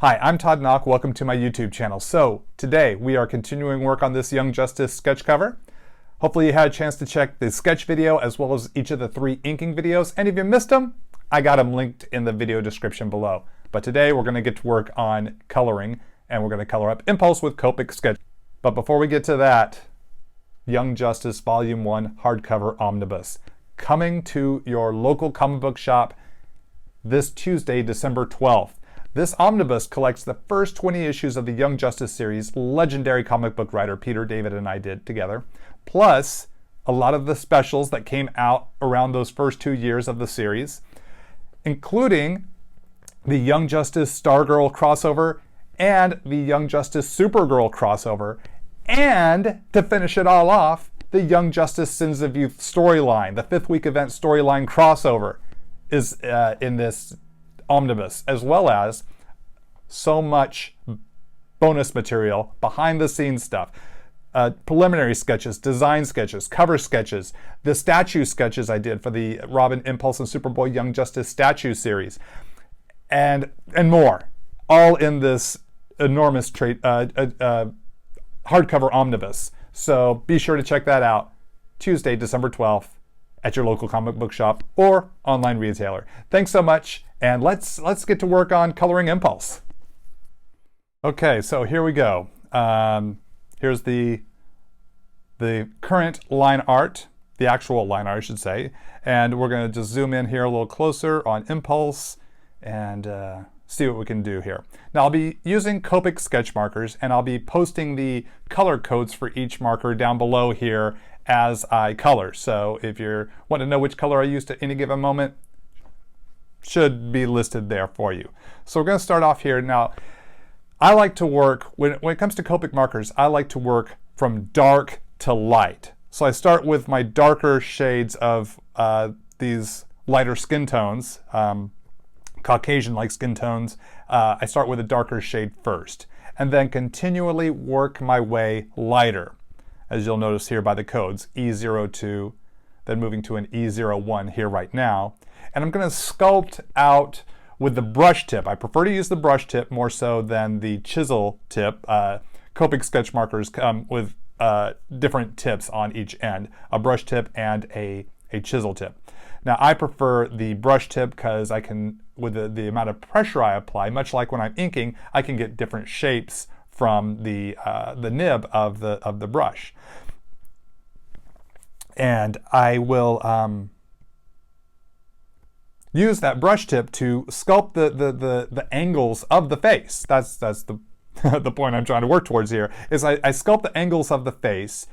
Hi, I'm Todd Nauck. Welcome to my YouTube channel. So today we are continuing work on this Young Justice sketch cover. Hopefully you had a chance to check the sketch video as well as each of the 3 inking videos. And if you missed them, I got them linked in the video description below. But today we're going to get to work on coloring, and we're going to color up Impulse with Copic Sketch. But before we get to that, Young Justice Volume 1 hardcover omnibus, coming to your local comic book shop this Tuesday, December 12th. This omnibus collects the first 20 issues of the Young Justice series legendary comic book writer Peter David and I did together, plus a lot of the specials that came out around those first 2 years of the series, including the Young Justice Stargirl crossover and the Young Justice Supergirl crossover, and to finish it all off, the Young Justice Sins of Youth storyline, the 5th week event storyline crossover is in this omnibus, as well as so much bonus material, behind the scenes stuff, preliminary sketches, design sketches, cover sketches, the statue sketches I did for the Robin, Impulse, and Superboy Young Justice statue series, and more, all in this enormous hardcover omnibus. So be sure to check that out Tuesday, December 12th at your local comic book shop or online retailer. Thanks so much, and let's get to work on coloring Impulse. Okay, so here we go. Here's the current line art, the actual line art I should say, and we're going to just zoom in here a little closer on Impulse and see what we can do here. Now I'll be using Copic Sketch Markers, and I'll be posting the color codes for each marker down below here as I color. So if you want to know which color I used at any given moment, should be listed there for you. So we're going to start off here. Now I like to work, when it comes to Copic markers, I like to work from dark to light. So I start with my darker shades of these lighter skin tones, Caucasian-like skin tones. I start with a darker shade first, and then continually work my way lighter, as you'll notice here by the codes, E02, then moving to an E01 here right now. And I'm going to sculpt out with the brush tip. I prefer to use the brush tip more so than the chisel tip. Copic Sketch Markers come with different tips on each end, a brush tip and a chisel tip. Now I prefer the brush tip because I can, with the amount of pressure I apply, much like when I'm inking, I can get different shapes from the nib of the brush. And I will use that brush tip to sculpt the angles of the face. That's the the point I'm trying to work towards here, is I sculpt the angles of the face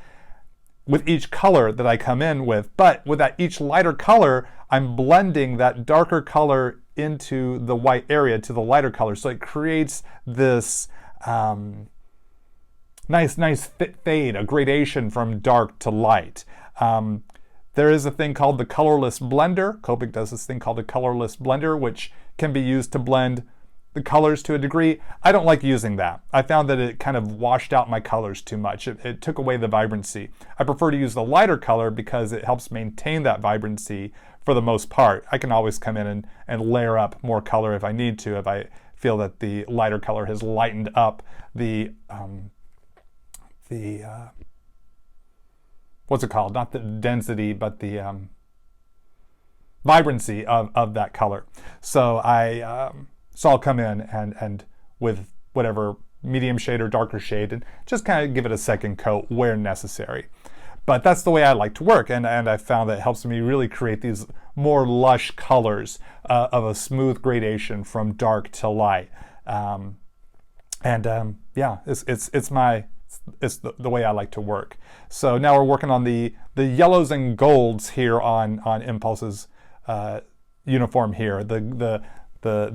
with each color that I come in with, but with that each lighter color, I'm blending that darker color into the white area to the lighter color. So it creates this nice fade, a gradation from dark to light. There is a thing called the colorless blender. Copic does this thing called the colorless blender, which can be used to blend the colors to a degree. I don't like using that. I found that it kind of washed out my colors too much. It took away the vibrancy. I prefer to use the lighter color because it helps maintain that vibrancy for the most part. I can always come in and layer up more color if I need to, if I feel that the lighter color has lightened up the what's it called? Not the density, but the vibrancy of that color. So I'll come in and with whatever medium shade or darker shade and just kind of give it a second coat where necessary. But that's the way I like to work, and I found that it helps me really create these more lush colors of a smooth gradation from dark to light. Yeah, it's the way I like to work. So now we're working on the yellows and golds here on Impulse's uniform here. The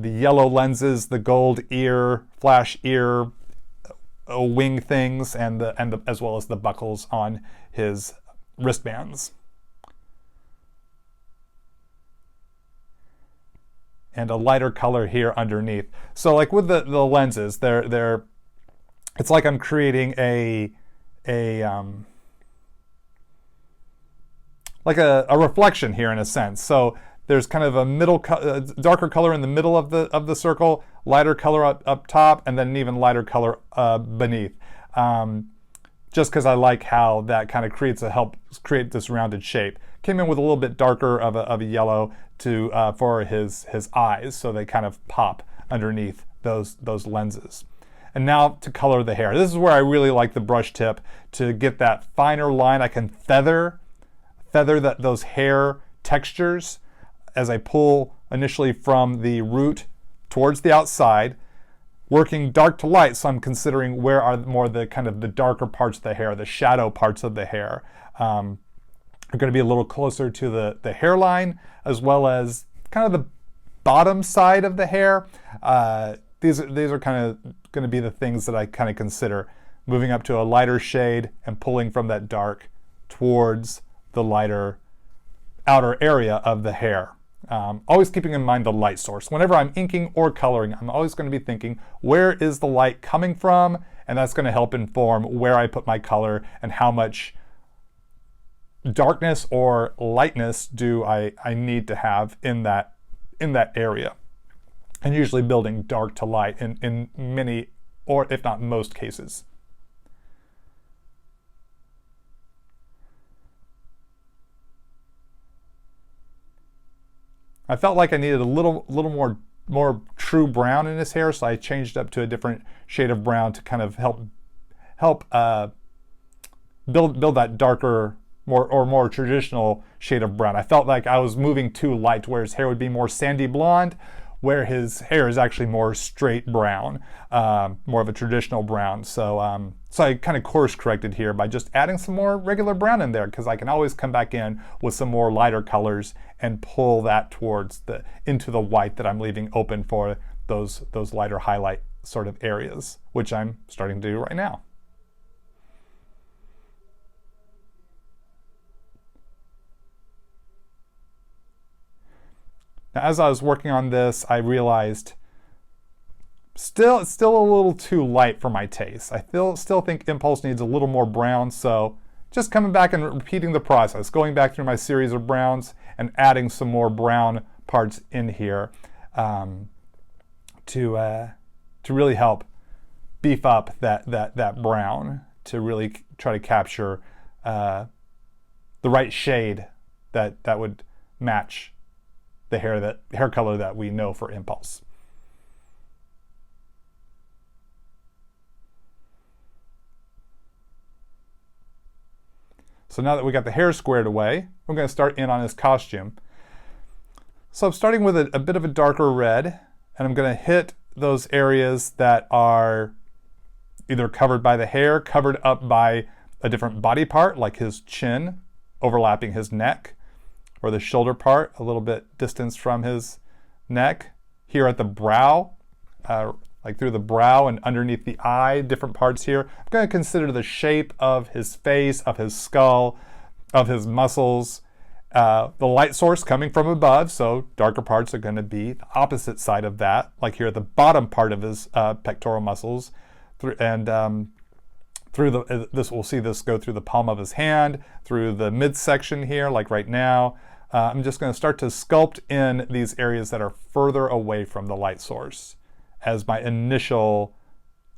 yellow lenses, the gold ear, flash ear, wing things, and as well as the buckles on his wristbands. And a lighter color here underneath. So like with the lenses, they're it's like I'm creating like a reflection here in a sense. So There's kind of a darker color in the middle of the circle, lighter color up top, and then an even lighter color beneath. Just because I like how that kind of helps create this rounded shape. Came in with a little bit darker of a yellow for his eyes, so they kind of pop underneath those lenses. And now to color the hair. This is where I really like the brush tip to get that finer line. I can feather those hair textures as I pull initially from the root towards the outside, working dark to light, so I'm considering where are more the kind of the darker parts of the hair, the shadow parts of the hair. Are going to be a little closer to the hairline, as well as kind of the bottom side of the hair. These are kind of going to be the things that I kind of consider, moving up to a lighter shade and pulling from that dark towards the lighter outer area of the hair. Always keeping in mind the light source. Whenever I'm inking or coloring, I'm always going to be thinking, where is the light coming from? And that's going to help inform where I put my color and how much darkness or lightness do I need to have in that area. And usually building dark to light in many, or if not most cases. I felt like I needed a little more true brown in his hair, so I changed up to a different shade of brown to kind of help build that darker, more traditional shade of brown. I felt like I was moving too light, where his hair would be more sandy blonde, where his hair is actually more straight brown, more of a traditional brown. So I kind of course corrected here by just adding some more regular brown in there, because I can always come back in with some more lighter colors and pull that towards into the white that I'm leaving open for those lighter highlight sort of areas, which I'm starting to do right now. Now, as I was working on this, I realized it's still a little too light for my taste. I still think Impulse needs a little more brown, so just coming back and repeating the process, going back through my series of browns and adding some more brown parts in here to really help beef up that brown, to really try to capture the right shade that would match the hair color that we know for Impulse. So now that we got the hair squared away, we're going to start in on his costume. So I'm starting with a bit of a darker red, and I'm going to hit those areas that are either covered by the hair, covered up by a different body part, like his chin overlapping his neck, or the shoulder part a little bit distance from his neck. Here at the brow, like through the brow and underneath the eye, different parts here. I'm going to consider the shape of his face, of his skull, of his muscles. The light source coming from above, so darker parts are going to be the opposite side of that, like here at the bottom part of his pectoral muscles. We'll see this go through the palm of his hand, through the midsection here, like right now. I'm just going to start to sculpt in these areas that are further away from the light source as my initial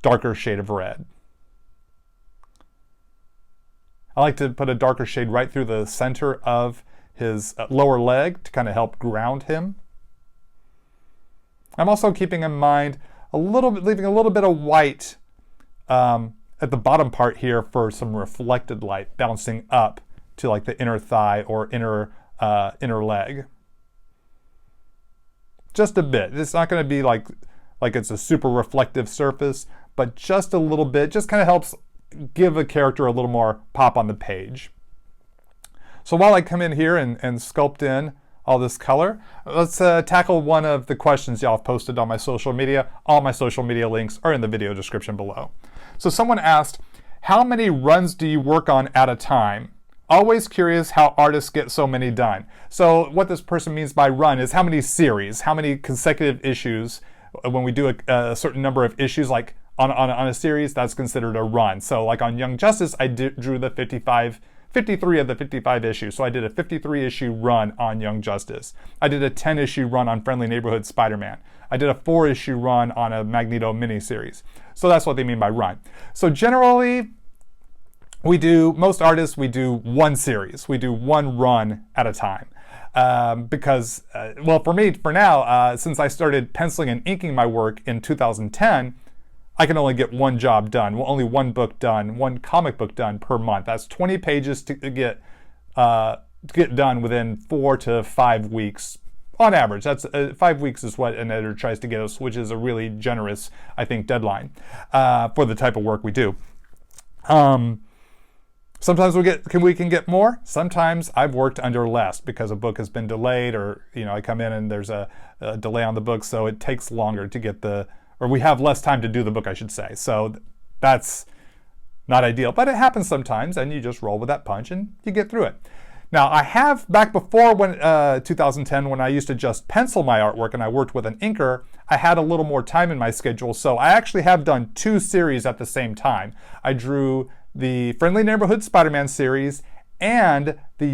darker shade of red. I like to put a darker shade right through the center of his lower leg to kind of help ground him. I'm also keeping in mind leaving a little bit of white at the bottom part here for some reflected light bouncing up to like the inner thigh or inner leg. Just a bit. It's not going to be like it's a super reflective surface, but just a little bit, just kind of helps give a character a little more pop on the page. So while I come in here and sculpt in all this color, let's tackle one of the questions y'all have posted on my social media. All my social media links are in the video description below. So someone asked, how many runs do you work on at a time? Always curious how artists get so many done. So what this person means by run is how many series, how many consecutive issues. When we do a certain number of issues, like on a series, that's considered a run. So like on Young Justice, I drew the 55 53 of the 55 issues. So I did a 53 issue run on Young Justice. I did a 10 issue run on Friendly Neighborhood Spider-Man. I did a 4 issue run on a Magneto miniseries. So that's what they mean by run. So generally, most artists, we do one series. We do one run at a time. Because, well, for me, for now, since I started penciling and inking my work in 2010, I can only get one job done, only one book done, one comic book done per month. That's 20 pages to get done within 4 to 5 weeks on average. That's 5 weeks is what an editor tries to get us, which is a really generous, I think, deadline for the type of work we do. Sometimes we can get more. Sometimes I've worked under less because a book has been delayed, or I come in and there's a delay on the book, so it takes longer to get or we have less time to do the book, I should say. So that's not ideal, but it happens sometimes, and you just roll with that punch and you get through it. Now, I have, back before 2010, when I used to just pencil my artwork and I worked with an inker, I had a little more time in my schedule, so I actually have done 2 series at the same time. I drew the Friendly Neighborhood Spider-Man series and the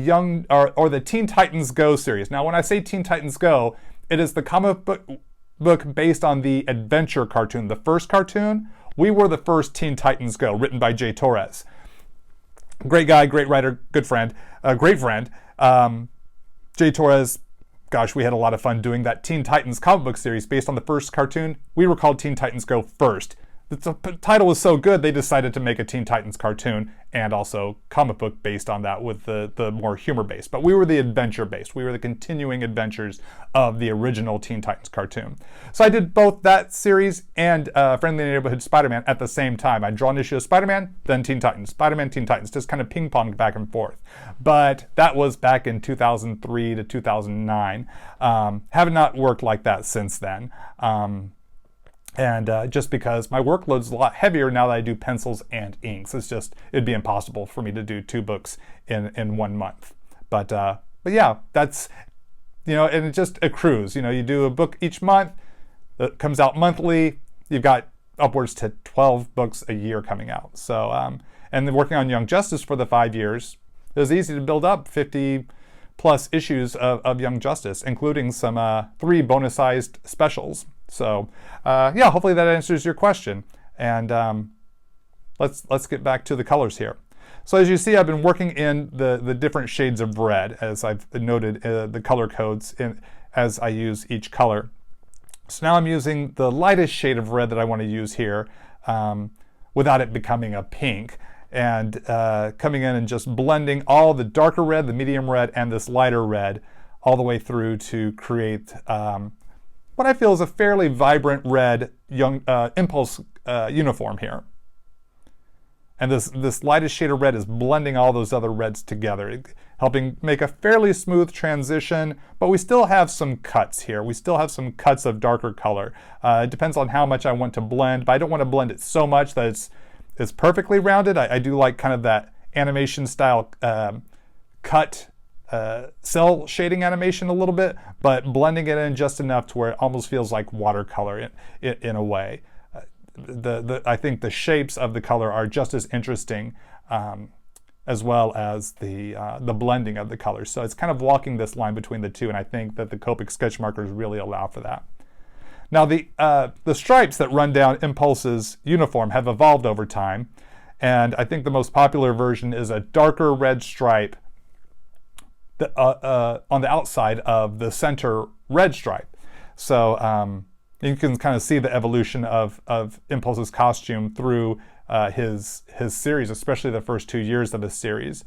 the Teen Titans Go series. Now, when I say Teen Titans Go, it is the comic book based on the adventure cartoon, the first cartoon. We were the first Teen Titans Go, written by Jay Torres. Great guy, great writer, good friend, great friend. Jay Torres, gosh, we had a lot of fun doing that Teen Titans comic book series based on the first cartoon. We were called Teen Titans Go first. The title was so good, they decided to make a Teen Titans cartoon and also comic book based on that with the more humor based. But we were the adventure based. We were the continuing adventures of the original Teen Titans cartoon. So I did both that series and Friendly Neighborhood Spider-Man at the same time. I'd draw an issue of Spider-Man, then Teen Titans, Spider-Man, Teen Titans, just kind of ping-ponged back and forth. But that was back in 2003 to 2009. Have not worked like that since then. And just because my workload's a lot heavier now that I do pencils and inks. It'd be impossible for me to do 2 books in 1 month. But yeah, that's, and it just accrues. You do a book each month that comes out monthly. You've got upwards to 12 books a year coming out. So, and then working on Young Justice for the 5 years, it was easy to build up 50 plus issues of Young Justice, including some 3 bonus-sized specials. So yeah, hopefully that answers your question. And let's get back to the colors here. So as you see, I've been working in the different shades of red, as I've noted the color codes as I use each color. So now I'm using the lightest shade of red that I want to use here without it becoming a pink. And coming in and just blending all the darker red, the medium red, and this lighter red all the way through to create what I feel is a fairly vibrant red impulse uniform here. And this lightest shade of red is blending all those other reds together, helping make a fairly smooth transition, but we still have some cuts here. We still have some cuts of darker color. It depends on how much I want to blend, but I don't want to blend it so much that it's perfectly rounded. I do like kind of that animation style cut cell shading animation a little bit, but blending it in just enough to where it almost feels like watercolor in a way. I think the shapes of the color are just as interesting as well as the blending of the colors. So it's kind of walking this line between the two, and I think that the Copic Sketch Markers really allow for that. Now the stripes that run down Impulse's uniform have evolved over time, and I think the most popular version is a darker red stripe on the outside of the center red stripe. So you can kind of see the evolution of Impulse's costume through his series, especially the first 2 years of his series.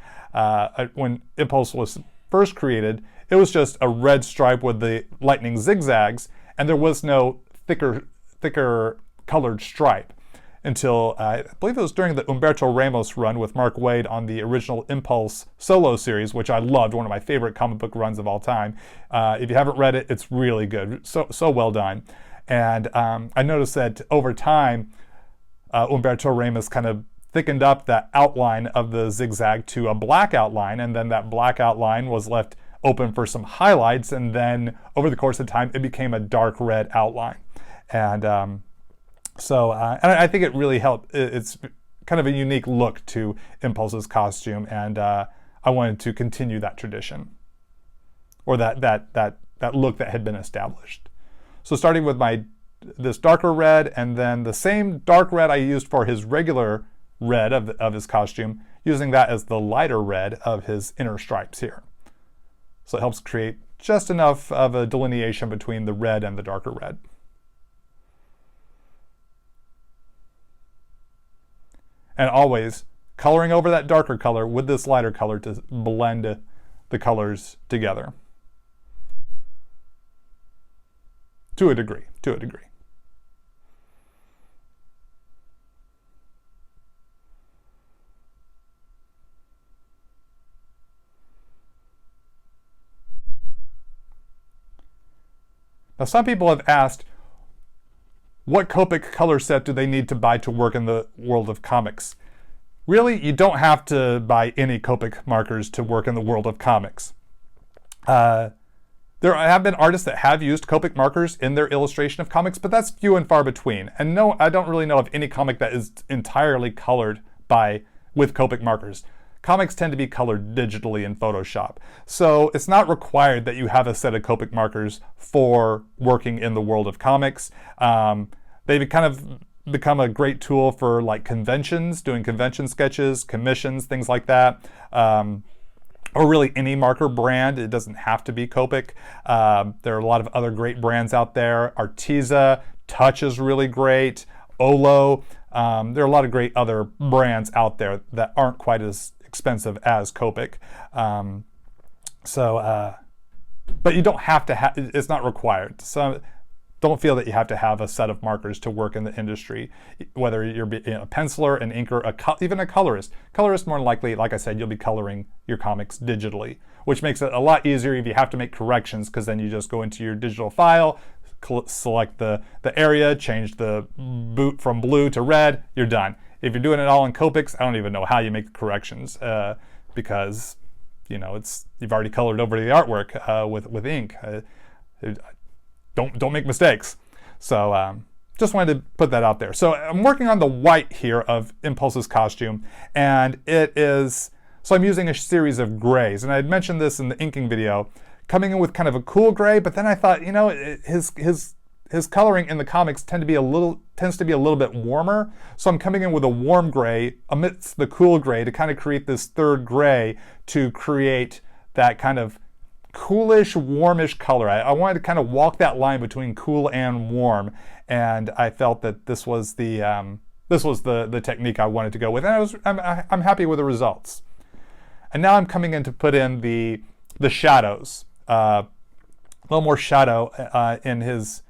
When Impulse was first created, it was just a red stripe with the lightning zigzags, and there was no thicker colored stripe until I believe it was during the Humberto Ramos run with Mark Waid on the original Impulse solo series, which I loved, one of my favorite comic book runs of all time. If you haven't read it, it's really good, so well done. And I noticed that over time, Humberto Ramos kind of thickened up that outline of the zigzag to a black outline, and then that black outline was left open for some highlights, and then over the course of time, it became a dark red outline. And so I think it really helped. It's kind of a unique look to Impulse's costume, and I wanted to continue that tradition, or that look that had been established. So starting with this darker red, and then the same dark red I used for his regular red of his costume, using that as the lighter red of his inner stripes here. So it helps create just enough of a delineation between the red and the darker red. And always coloring over that darker color with this lighter color to blend the colors together. To a degree. Now, some people have asked, what Copic color set do they need to buy to work in the world of comics? Really, you don't have to buy any Copic markers to work in the world of comics. There have been artists that have used Copic markers in their illustration of comics, but that's few and far between. And no, I don't really know of any comic that is entirely colored with Copic markers. Comics tend to be colored digitally in Photoshop. So it's not required that you have a set of Copic markers for working in the world of comics. They've kind of become a great tool for like conventions, doing convention sketches, commissions, things like that. Or really any marker brand. It doesn't have to be Copic. There are a lot of other great brands out there. Arteza, Touch is really great. Olo. There are a lot of great other brands out there that aren't quite as expensive as Copic. But you don't have to have, it's not required. So don't feel that you have to have a set of markers to work in the industry, whether you're a penciler, an inker, even a colorist. Colorist, more likely, like I said, you'll be coloring your comics digitally, which makes it a lot easier if you have to make corrections, because then you just go into your digital file, select the area, change the boot from blue to red, you're done. If you're doing it all in Copics, I don't even know how you make the corrections, because you've already colored over the artwork with ink. Don't make mistakes. So just wanted to put that out there. So I'm working on the white here of Impulse's costume, and so I'm using a series of grays, and I had mentioned this in the inking video, coming in with kind of a cool gray, but then I thought, his coloring in the comics tends to be a little bit warmer. So I'm coming in with a warm gray amidst the cool gray to kind of create this third gray to create that kind of coolish, warmish color. I wanted to kind of walk that line between cool and warm, and I felt that this was the technique I wanted to go with, and I'm happy with the results. And now I'm coming in to put in the shadows, a little more shadow in his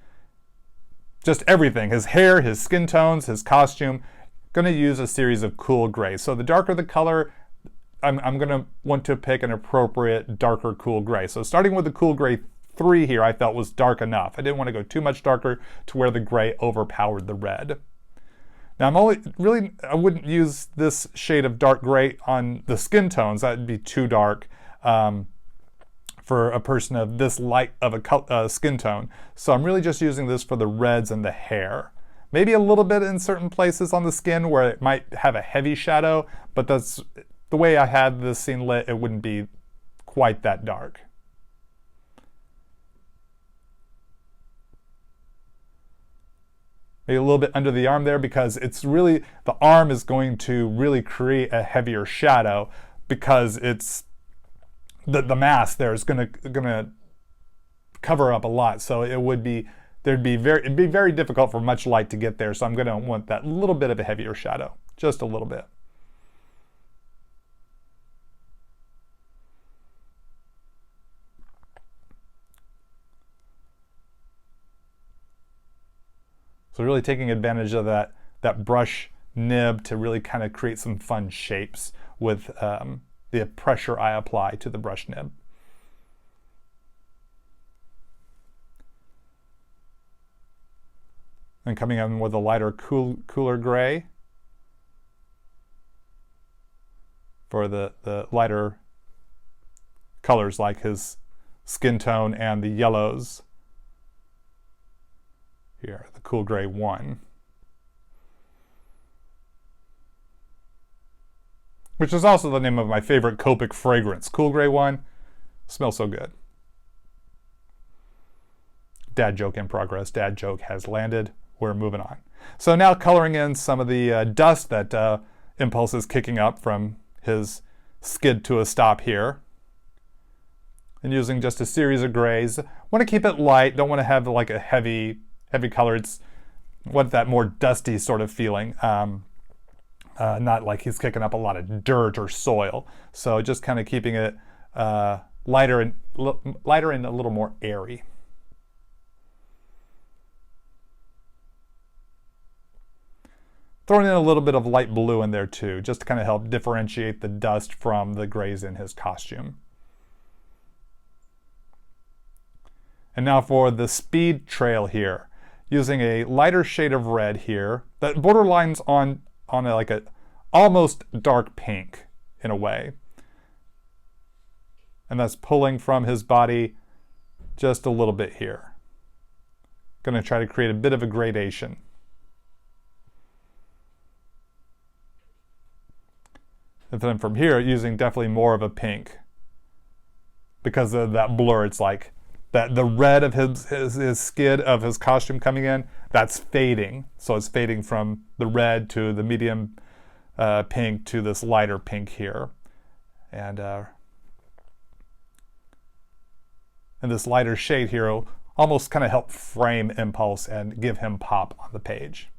just everything, his hair, his skin tones, his costume. Going to use a series of cool grays. So the darker the color, I'm going to want to pick an appropriate darker cool gray. So starting with the cool gray 3 here, I felt was dark enough. I didn't want to go too much darker to where the gray overpowered the red. Now I wouldn't use this shade of dark gray on the skin tones. That would be too dark for a person of this light of a skin tone. So I'm really just using this for the reds and the hair. Maybe a little bit in certain places on the skin where it might have a heavy shadow, but that's the way I had this scene lit, it wouldn't be quite that dark. Maybe a little bit under the arm there, because it's really, the arm is going to really create a heavier shadow, because it's the mass there is gonna cover up a lot. So it'd be very difficult for much light to get there. So I'm gonna want that little bit of a heavier shadow, just a little bit. So really taking advantage of that brush nib to really kind of create some fun shapes with the pressure I apply to the brush nib. And coming in with a lighter, cooler gray for the lighter colors like his skin tone and the yellows. Here, the cool gray 1. which is also the name of my favorite Copic fragrance. Cool gray one. Smells so good. Dad joke in progress. Dad joke has landed. We're moving on. So now coloring in some of the dust that Impulse is kicking up from his skid to a stop here. And using just a series of grays. Want to keep it light. Don't want to have like a heavy color. It's want that more dusty sort of feeling. Not like he's kicking up a lot of dirt or soil. So just kind of keeping it lighter and a little more airy. Throwing in a little bit of light blue in there too, just to kind of help differentiate the dust from the grays in his costume. And now for the speed trail here, using a lighter shade of red here that borderlines on like a almost dark pink in a way. And that's pulling from his body just a little bit here. Going to try to create a bit of a gradation. And then from here, using definitely more of a pink. Because of that blur, it's like that the red of his skid of his costume coming in, that's fading. So it's fading from the red to the medium pink to this lighter pink here. And this lighter shade here will almost kind of help frame Impulse and give him pop on the page.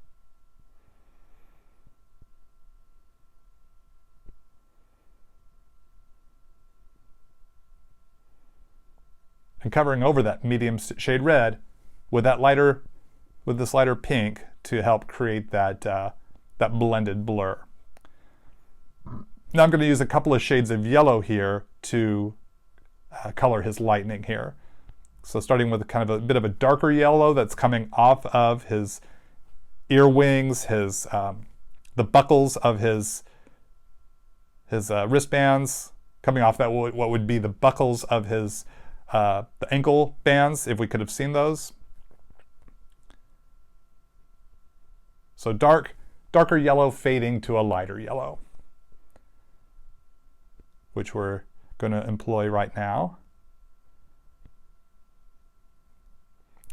And covering over that medium shade red with this lighter pink to help create that blended blur. Now I'm going to use a couple of shades of yellow here to color his lightning here. So starting with kind of a bit of a darker yellow that's coming off of his ear wings, the buckles of his wristbands, coming off that what would be the buckles of his the ankle bands, if we could have seen those. So darker yellow fading to a lighter yellow, which we're going to employ right now.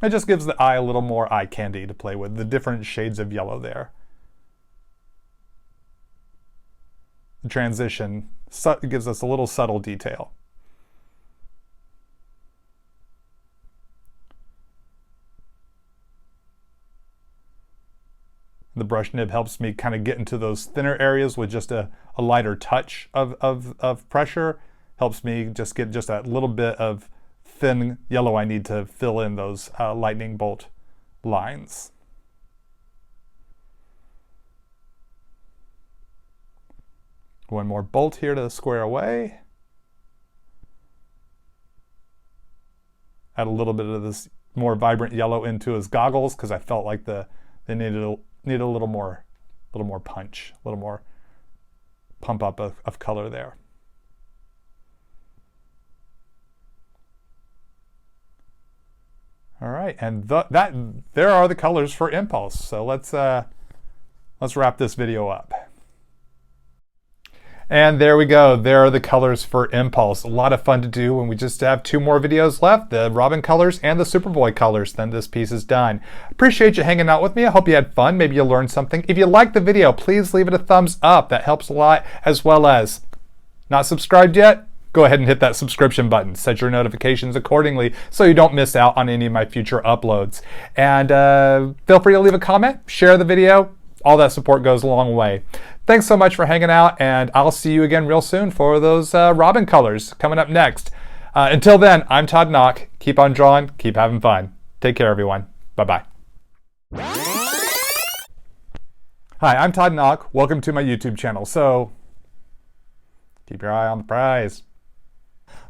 It just gives the eye a little more eye candy to play with, the different shades of yellow there. The transition gives us a little subtle detail. The brush nib helps me kind of get into those thinner areas with just a lighter touch of pressure. Helps me just get just that little bit of thin yellow I need to fill in those lightning bolt lines. One more bolt here to square away. Add a little bit of this more vibrant yellow into his goggles because I felt like they needed a little more punch, a little more pump up of color there. All right, and there are the colors for Impulse. So let's wrap this video up. And there we go. There are the colors for Impulse. A lot of fun to do, and we just have 2 more videos left, the Robin colors and the Superboy colors. Then this piece is done. Appreciate you hanging out with me. I hope you had fun. Maybe you learned something. If you liked the video, please leave it a thumbs up. That helps a lot. As well as, not subscribed yet? Go ahead and hit that subscription button. Set your notifications accordingly so you don't miss out on any of my future uploads. And feel free to leave a comment, share the video. All that support goes a long way. Thanks so much for hanging out, and I'll see you again real soon for those Robin colors coming up next. Until then, I'm Todd Nauck. Keep on drawing, keep having fun. Take care, everyone. Bye-bye. Hi, I'm Todd Nauck. Welcome to my YouTube channel. So, keep your eye on the prize.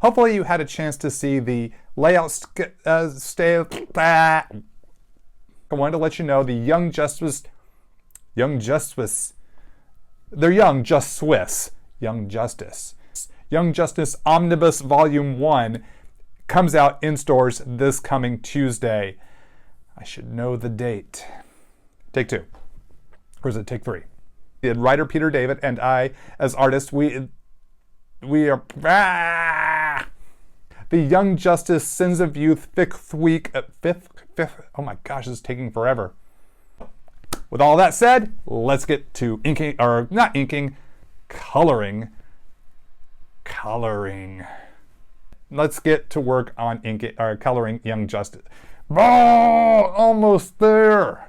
Hopefully you had a chance to see the layout I wanted to let you know the Young Justice Omnibus Volume 1 comes out in stores this coming Tuesday. I should know the date. Take 2. Or is it take 3? the writer Peter David and I, as artists, we are the Young Justice Sins of Youth fifth week. Oh my gosh, this is taking forever. With all that said, let's get to inking, or not inking, coloring. Let's get to work on inking or coloring Young Justice. Oh, almost there.